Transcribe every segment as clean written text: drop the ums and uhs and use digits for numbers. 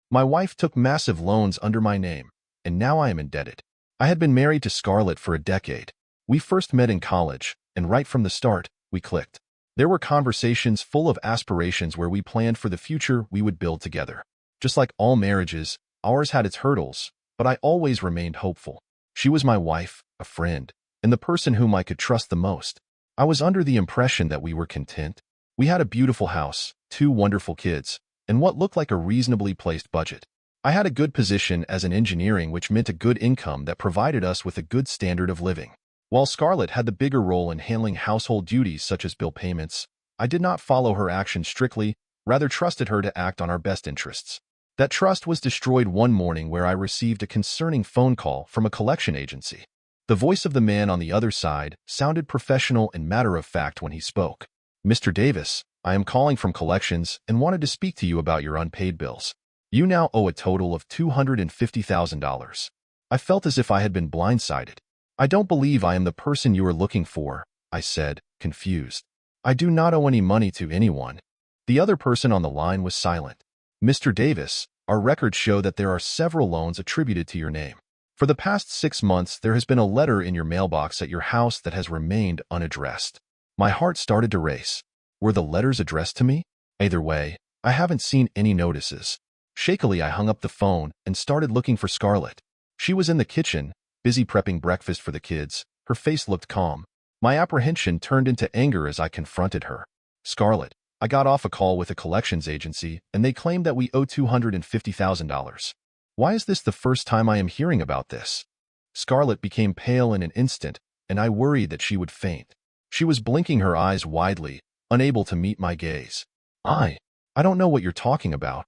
My wife took massive loans under my name, and now I am indebted. I had been married to Scarlett for a decade. We first met in college, and right from the start, we clicked. There were conversations full of aspirations where we planned for the future we would build together. Just like all marriages, ours had its hurdles, but I always remained hopeful. She was my wife, a friend, and the person whom I could trust the most. I was under the impression that we were content. We had a beautiful house, 2 wonderful kids, and what looked like a reasonably placed budget. I had a good position as an engineering, which meant a good income that provided us with a good standard of living. While Scarlett had the bigger role in handling household duties such as bill payments, I did not follow her actions strictly, rather trusted her to act on our best interests. That trust was destroyed one morning where I received a concerning phone call from a collection agency. The voice of the man on the other side sounded professional and matter-of-fact when he spoke. "Mr. Davis, I am calling from collections and wanted to speak to you about your unpaid bills. You now owe a total of $250,000. I felt as if I had been blindsided. "I don't believe I am the person you are looking for," I said, confused. "I do not owe any money to anyone." The other person on the line was silent. "Mr. Davis, our records show that there are several loans attributed to your name. For the past 6 months, there has been a letter in your mailbox at your house that has remained unaddressed." My heart started to race. Were the letters addressed to me? Either way, I haven't seen any notices. Shakily, I hung up the phone and started looking for Scarlett. She was in the kitchen, busy prepping breakfast for the kids. Her face looked calm. My apprehension turned into anger as I confronted her. "Scarlett, I got off a call with a collections agency, and they claim that we owe $250,000. Why is this the first time I am hearing about this?" Scarlett became pale in an instant, and I worried that she would faint. She was blinking her eyes widely, unable to meet my gaze. I don't know what you're talking about."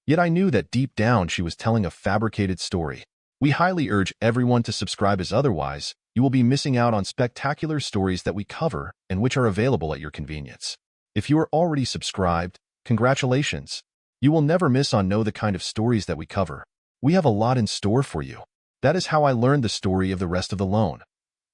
Yet I knew that deep down she was telling a fabricated story. We highly urge everyone to subscribe, as otherwise, you will be missing out on spectacular stories that we cover and which are available at your convenience. If you are already subscribed, congratulations. You will never miss on know the kind of stories that we cover. We have a lot in store for you. That is how I learned the story of the rest of the loan,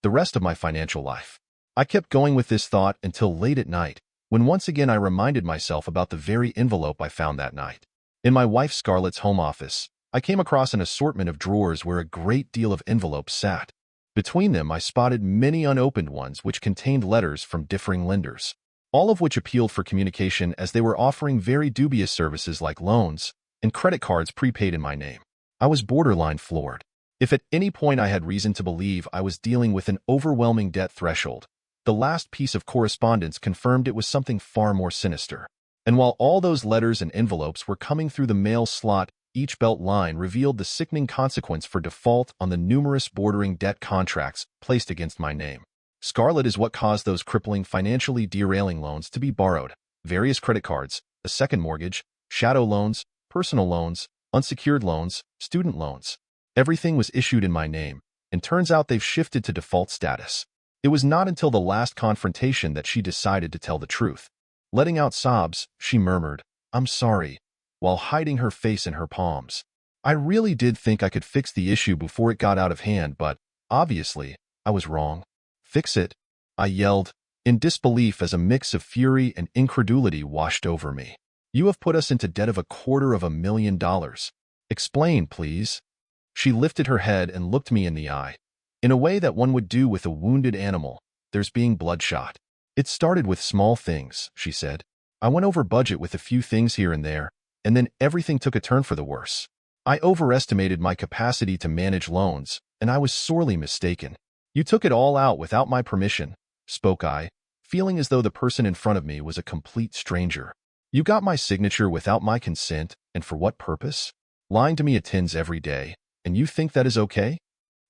the rest of my financial life. I kept going with this thought until late at night, when once again I reminded myself about the very envelope I found that night. In my wife Scarlett's home office, I came across an assortment of drawers where a great deal of envelopes sat. Between them, I spotted many unopened ones which contained letters from differing lenders, all of which appealed for communication as they were offering very dubious services like loans and credit cards prepaid in my name. I was borderline floored. If at any point I had reason to believe I was dealing with an overwhelming debt threshold, the last piece of correspondence confirmed it was something far more sinister. And while all those letters and envelopes were coming through the mail slot, each belt line revealed the sickening consequence for default on the numerous bordering debt contracts placed against my name. Scarlett is what caused those crippling, financially derailing loans to be borrowed. Various credit cards, a second mortgage, shadow loans, personal loans, unsecured loans, student loans. Everything was issued in my name, and turns out they've shifted to default status. It was not until the last confrontation that she decided to tell the truth. Letting out sobs, she murmured, "I'm sorry," while hiding her face in her palms. I really did think I could fix the issue before it got out of hand, but, obviously, I was wrong. "Fix it?" I yelled, in disbelief as a mix of fury and incredulity washed over me. "You have put us into debt of $250,000. Explain, please." She lifted her head and looked me in the eye. In a way that one would do with a wounded animal, there's being bloodshot. "It started with small things," she said. "I went over budget with a few things here and there, and then everything took a turn for the worse. I overestimated my capacity to manage loans, and I was sorely mistaken. You took it all out without my permission," spoke I, feeling as though the person in front of me was a complete stranger. "You got my signature without my consent, and for what purpose? Lying to me attends every day, and you think that is okay?"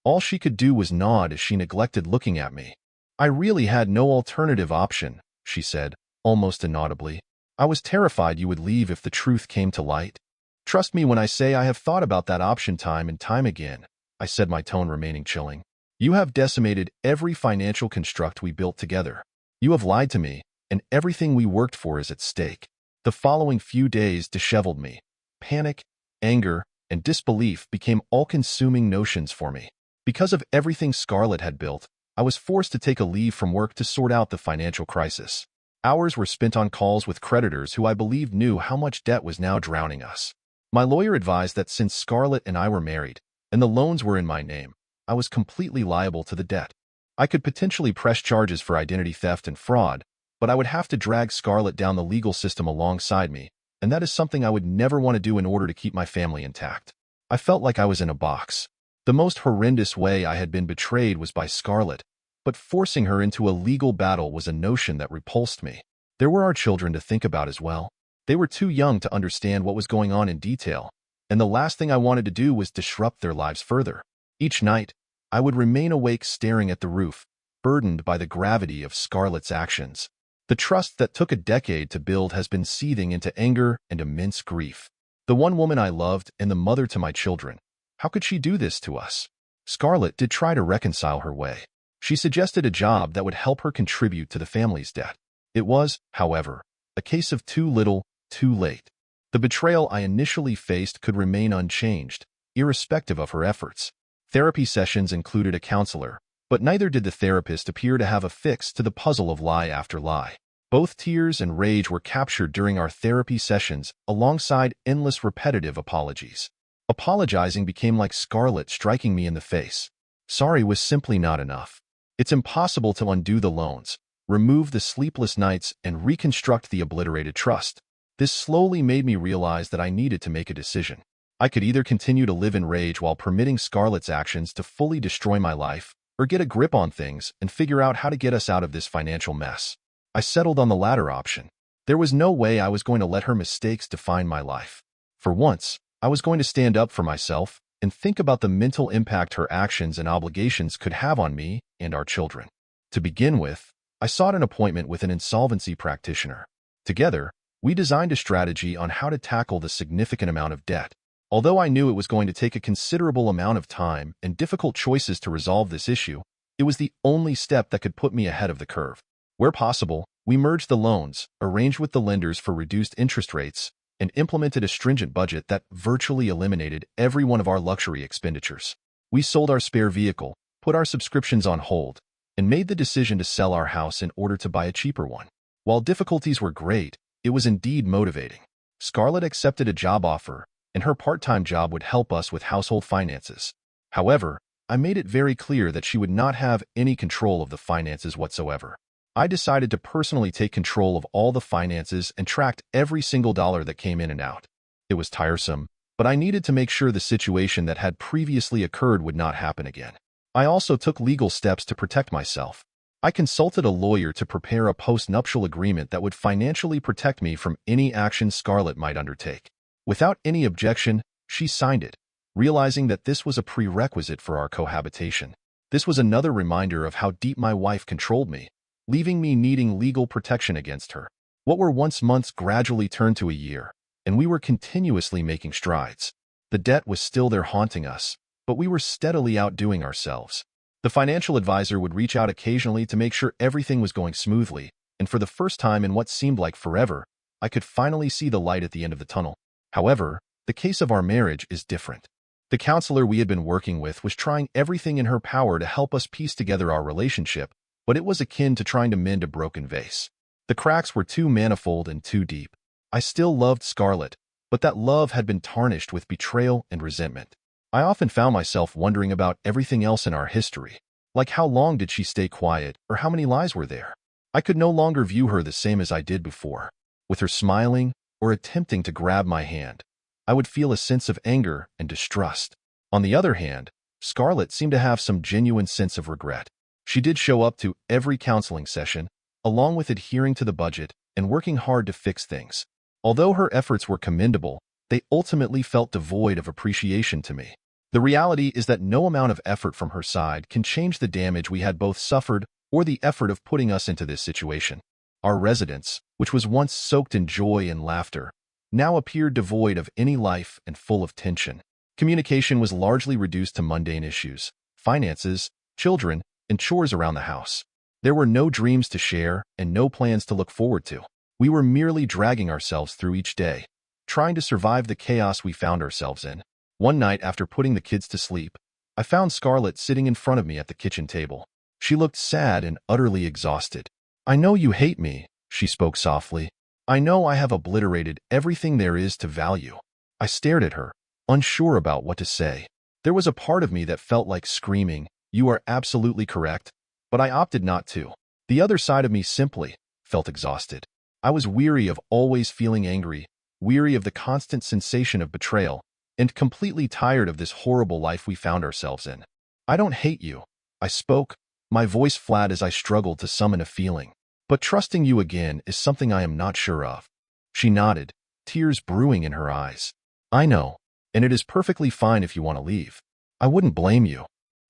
All she could do was nod as she neglected looking at me. "I really had no alternative option," she said, almost inaudibly. "I was terrified you would leave if the truth came to light. Trust me when I say I have thought about that option time and time again," I said, my tone remaining chilling. "You have decimated every financial construct we built together. You have lied to me, and everything we worked for is at stake." The following few days disheveled me. Panic, anger, and disbelief became all-consuming notions for me. Because of everything Scarlett had built, I was forced to take a leave from work to sort out the financial crisis. Hours were spent on calls with creditors who I believed knew how much debt was now drowning us. My lawyer advised that since Scarlett and I were married, and the loans were in my name, I was completely liable to the debt. I could potentially press charges for identity theft and fraud, but I would have to drag Scarlett down the legal system alongside me, and that is something I would never want to do in order to keep my family intact. I felt like I was in a box. The most horrendous way I had been betrayed was by Scarlett, but forcing her into a legal battle was a notion that repulsed me. There were our children to think about as well. They were too young to understand what was going on in detail, and the last thing I wanted to do was disrupt their lives further. Each night, I would remain awake staring at the roof, burdened by the gravity of Scarlett's actions. The trust that took a decade to build has been seething into anger and immense grief. The one woman I loved and the mother to my children. How could she do this to us? Scarlett did try to reconcile her way. She suggested a job that would help her contribute to the family's debt. It was, however, a case of too little, too late. The betrayal I initially faced could remain unchanged, irrespective of her efforts. Therapy sessions included a counselor, but neither did the therapist appear to have a fix to the puzzle of lie after lie. Both tears and rage were captured during our therapy sessions, alongside endless repetitive apologies. Apologizing became like Scarlett striking me in the face. Sorry was simply not enough. It's impossible to undo the loans, remove the sleepless nights, and reconstruct the obliterated trust. This slowly made me realize that I needed to make a decision. I could either continue to live in rage while permitting Scarlett's actions to fully destroy my life, or get a grip on things and figure out how to get us out of this financial mess. I settled on the latter option. There was no way I was going to let her mistakes define my life. For once, I was going to stand up for myself and think about the mental impact her actions and obligations could have on me and our children. To begin with, I sought an appointment with an insolvency practitioner. Together, we designed a strategy on how to tackle the significant amount of debt. Although I knew it was going to take a considerable amount of time and difficult choices to resolve this issue, it was the only step that could put me ahead of the curve. Where possible, we merged the loans, arranged with the lenders for reduced interest rates, and implemented a stringent budget that virtually eliminated every one of our luxury expenditures. We sold our spare vehicle, put our subscriptions on hold, and made the decision to sell our house in order to buy a cheaper one. While difficulties were great, it was indeed motivating. Scarlett accepted a job offer, and her part-time job would help us with household finances. However, I made it very clear that she would not have any control of the finances whatsoever. I decided to personally take control of all the finances and tracked every single dollar that came in and out. It was tiresome, but I needed to make sure the situation that had previously occurred would not happen again. I also took legal steps to protect myself. I consulted a lawyer to prepare a post-nuptial agreement that would financially protect me from any action Scarlett might undertake. Without any objection, she signed it, realizing that this was a prerequisite for our cohabitation. This was another reminder of how deep my wife controlled me, leaving me needing legal protection against her. What were once months gradually turned to a year, and we were continuously making strides. The debt was still there haunting us, but we were steadily outdoing ourselves. The financial advisor would reach out occasionally to make sure everything was going smoothly, and for the first time in what seemed like forever, I could finally see the light at the end of the tunnel. However, the case of our marriage is different. The counselor we had been working with was trying everything in her power to help us piece together our relationship, but it was akin to trying to mend a broken vase. The cracks were too manifold and too deep. I still loved Scarlett, but that love had been tarnished with betrayal and resentment. I often found myself wondering about everything else in our history, like how long did she stay quiet or how many lies were there. I could no longer view her the same as I did before. With her smiling or attempting to grab my hand, I would feel a sense of anger and distrust. On the other hand, Scarlett seemed to have some genuine sense of regret. She did show up to every counseling session, along with adhering to the budget and working hard to fix things. Although her efforts were commendable, they ultimately felt devoid of appreciation to me. The reality is that no amount of effort from her side can change the damage we had both suffered or the effort of putting us into this situation. Our residence, which was once soaked in joy and laughter, now appeared devoid of any life and full of tension. Communication was largely reduced to mundane issues, finances, children, and chores around the house. There were no dreams to share and no plans to look forward to. We were merely dragging ourselves through each day, trying to survive the chaos we found ourselves in. One night after putting the kids to sleep, I found Scarlett sitting in front of me at the kitchen table. She looked sad and utterly exhausted. "I know you hate me," she spoke softly. "I know I have obliterated everything there is to value. I stared at her, unsure about what to say. There was a part of me that felt like screaming, "You are absolutely correct," but I opted not to. The other side of me simply felt exhausted. I was weary of always feeling angry, weary of the constant sensation of betrayal, and completely tired of this horrible life we found ourselves in. "I don't hate you," I spoke, my voice flat as I struggled to summon a feeling. "But trusting you again is something I am not sure of." She nodded, tears brewing in her eyes. "I know, and it is perfectly fine if you want to leave. I wouldn't blame you."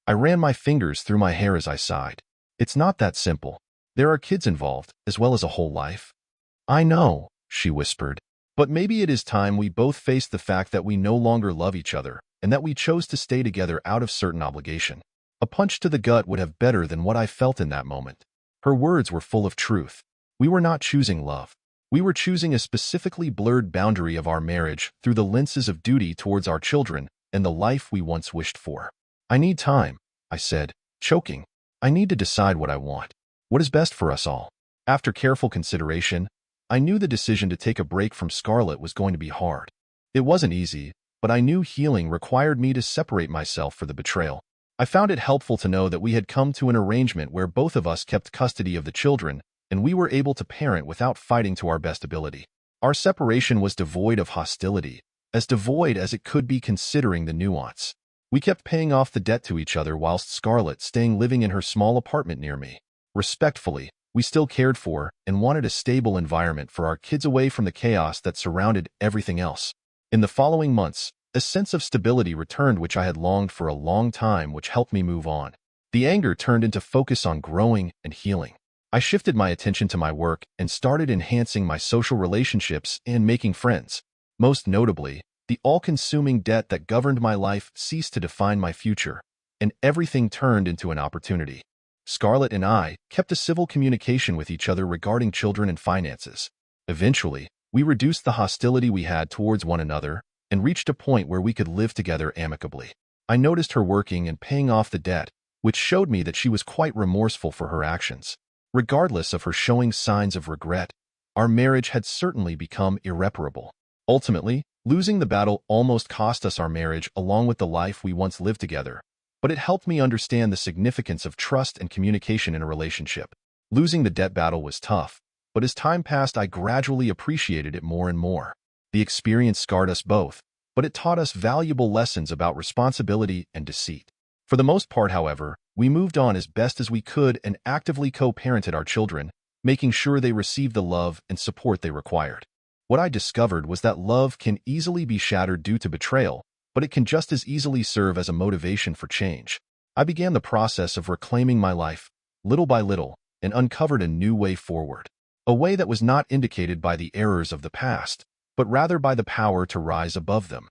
I ran my fingers through my hair as I sighed. "It's not that simple. There are kids involved, as well as a whole life." "I know," she whispered. "But maybe it is time we both faced the fact that we no longer love each other, and that we chose to stay together out of certain obligation." A punch to the gut would have better than what I felt in that moment. Her words were full of truth. We were not choosing love. We were choosing a specifically blurred boundary of our marriage through the lenses of duty towards our children and the life we once wished for. "I need time," I said, choking. "I need to decide what I want, what is best for us all." After careful consideration, I knew the decision to take a break from Scarlett was going to be hard. It wasn't easy, but I knew healing required me to separate myself for the betrayal. I found it helpful to know that we had come to an arrangement where both of us kept custody of the children, and we were able to parent without fighting to our best ability. Our separation was devoid of hostility, as devoid as it could be considering the nuance. We kept paying off the debt to each other whilst Scarlett staying living in her small apartment near me. Respectfully, we still cared for and wanted a stable environment for our kids away from the chaos that surrounded everything else. In the following months, a sense of stability returned which I had longed for a long time, which helped me move on. The anger turned into focus on growing and healing. I shifted my attention to my work and started enhancing my social relationships and making friends. Most notably, the all-consuming debt that governed my life ceased to define my future, and everything turned into an opportunity. Scarlett and I kept a civil communication with each other regarding children and finances. Eventually, we reduced the hostility we had towards one another and reached a point where we could live together amicably. I noticed her working and paying off the debt, which showed me that she was quite remorseful for her actions. Regardless of her showing signs of regret, our marriage had certainly become irreparable. Ultimately, losing the battle almost cost us our marriage along with the life we once lived together, but it helped me understand the significance of trust and communication in a relationship. Losing the debt battle was tough, but as time passed I gradually appreciated it more and more. The experience scarred us both, but it taught us valuable lessons about responsibility and deceit. For the most part, however, we moved on as best as we could and actively co-parented our children, making sure they received the love and support they required. What I discovered was that love can easily be shattered due to betrayal, but it can just as easily serve as a motivation for change. I began the process of reclaiming my life, little by little, and uncovered a new way forward. A way that was not indicated by the errors of the past, but rather by the power to rise above them.